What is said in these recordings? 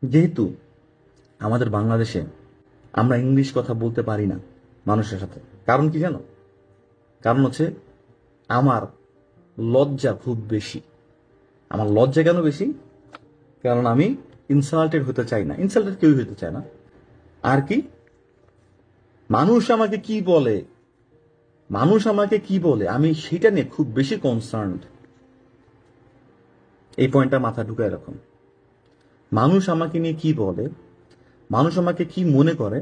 যেহেতু আমাদের বাংলাদেশে আমরা ইংলিশ কথা বলতে পারি না মানুষের সাথে, কারণ কি জানো? কারণ হচ্ছে আমার লজ্জা খুব বেশি। আমার লজ্জা কেন বেশি? কারণ আমি ইনসাল্টেড হতে চাই না, ইনসাল্টেড কেউ হতে চায় না। আর কি, মানুষ আমাকে কি বলে, মানুষ আমাকে কি বলে আমি সেটা নিয়ে খুব বেশি কনসার্নড। এই পয়েন্টটা মাথা ঢুকায় এরকম, মানুষ আমাকে নিয়ে কি বলে, মানুষ আমাকে কি মনে করে,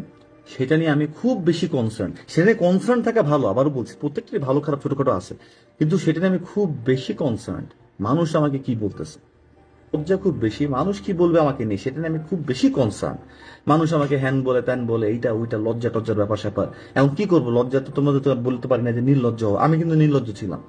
সেটা নিয়ে আমি খুব বেশি কনসার্ন। সেটা নিয়ে কনসার্ন থাকা ভালো, আবারও বলছি, প্রত্যেকটাই ভালো খারাপ ছোটখাটো আছে, কিন্তু সেটা নিয়ে আমি খুব বেশি কনসার্ন। মানুষ আমাকে কি বলতেছে, লজ্জা খুব বেশি। মানুষ কি বলবে আমাকে নিয়ে সেটা নিয়ে আমি খুব বেশি কনসার্ন। মানুষ আমাকে হ্যান বলে, ত্যান বলে, এইটা ওইটা, লজ্জা টজ্জার ব্যাপার স্যাপার। এখন কি করবো, লজ্জা তো তোমাদের তো বলতে পারি না যে নির্লজ্জ হও। আমি কিন্তু নির্লজ্জ ছিলাম,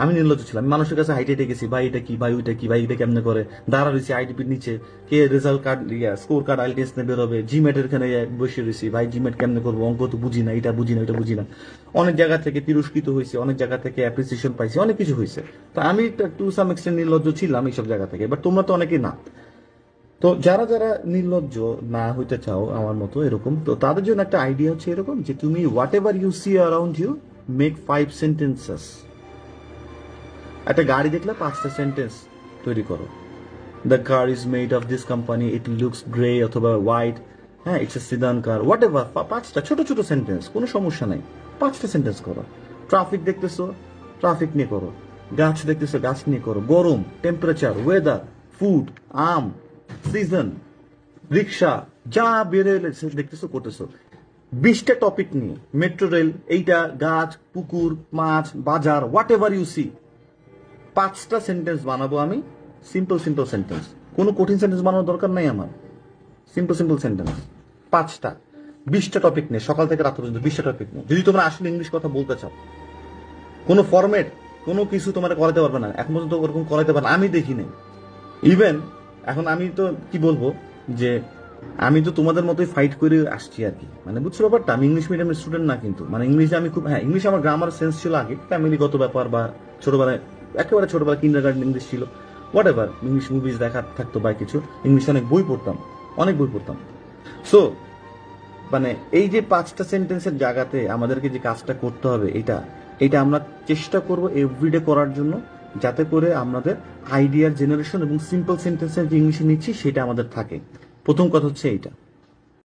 আমি নির্লজ্জ ছিলাম। আমি মানুষের কাছে হাইটে হেঁটে গেছি, ভাই এটা কি, ভাই ওইটা কি, ভাই এটা কেমনে করে, দাঁড়া রয়েছি আইডিপির নিচে, কে result card score card IELTS নিয়ে বেরোবে, জিমেটের এখানে বসে রয়েছি, ভাই জিমেট কেমনে করবো, অঙ্ক তো বুঝি না, এটা বুঝি না, এটা বুঝি না। অনেক জায়গা থেকে তিরস্কৃত হয়েছে, অনেক জায়গা থেকে অ্যাপ্রিসিয়েশন পাইছি, অনেক কিছু হয়েছে। তো আমি টু সাম এক্সটেন্ট নির্লজ্জ ছিলাম এইসব জায়গা থেকে, বাট তোমরা তো অনেকেই না। তো যারা যারা নির্লজ্জ না হইতে চাও আমার মতো এরকম, তো তাদের জন্য একটা আইডিয়া হচ্ছে এরকম যে তুমি whatever you see around you, make 5 sentences. একটা গাড়ি দেখলে 5টা সেন্টেন্স তৈরি করো। The car is made of this company, it looks grey অথবা হোয়াইট, হ্যাঁ it's a sedan car, whatever. 5টা ছোট ছোট সেন্টেন্স, কোনো সমস্যা নাই, 5টা সেন্টেন্স করো। ট্রাফিক দেখতেছো, ট্রাফিক নিয়ে করো। গাছ দেখতেছো, গাছ নিয়ে করো। গরম, টেম্পারেচার, ওয়েদার, ফুড, আম, সিজন, রিক্সা, যা বেড়ে দেখতেছো করতেছো। 20টা টপিক নিয়ে, মেট্রো রেল, এইটা, গাছ, পুকুর, মাছ, বাজার, হোয়াট এভার ইউ সি। 5টা সেন্টেন্স বানাবো আমি, সিম্পল সিম্পল সেন্টেন্স। কোনো কঠিন সেন্টেন্স বানানোর দরকার নাই আমার, সিম্পল সিম্পল সেন্টেন্স 5টা। 20টা টপিক নিয়ে, সকাল থেকে রাত পর্যন্ত 20টা টপিক নিয়ে। যদি তোমরা আসলে ইংলিশ কথা বলতে চাও, কোনো ফরম্যাট, কোনো কিছু তোমরা করাতে পারবে না, এখন পর্যন্ত ওরকম করাতে পারবে না, আমি দেখি নাই। ইভেন এখন আমি তো কি বলবো, যে আমি তো তোমাদের মতোই ফাইট করে আসছি আর কি, মানে বুঝছো ব্যাপারটা। আমি ইংলিশ মিডিয়ামের স্টুডেন্ট না, কিন্তু মানে ইংলিশে আমি খুব, হ্যাঁ ইংলিশ আমার গ্রামার সেন্স ছিল আগে, ফ্যামিলিগত ব্যাপার বা ছোটবেলায়, একেবারে ছোটবেলায় কিন্ডারগার্টেন ইংলিশ ছিল, হোয়াট এভার, ইংলিশ মুভিজ দেখা থাকতো বা কিছু, ইংলিশে অনেক বই পড়তাম, অনেক বই পড়তাম। সো মানে এই যে 5টা সেন্টেন্সের জায়গাতে আমাদেরকে যে কাজটা করতে হবে, এটা এটা আমরা চেষ্টা করব এভরিডে করার জন্য, যাতে করে আমাদের আইডিয়ার জেনারেশন এবং সিম্পল সেন্টেন্সের যে ইংলিশে নিচ্ছি সেটা আমাদের থাকে। প্রথম কথা হচ্ছে এইটা।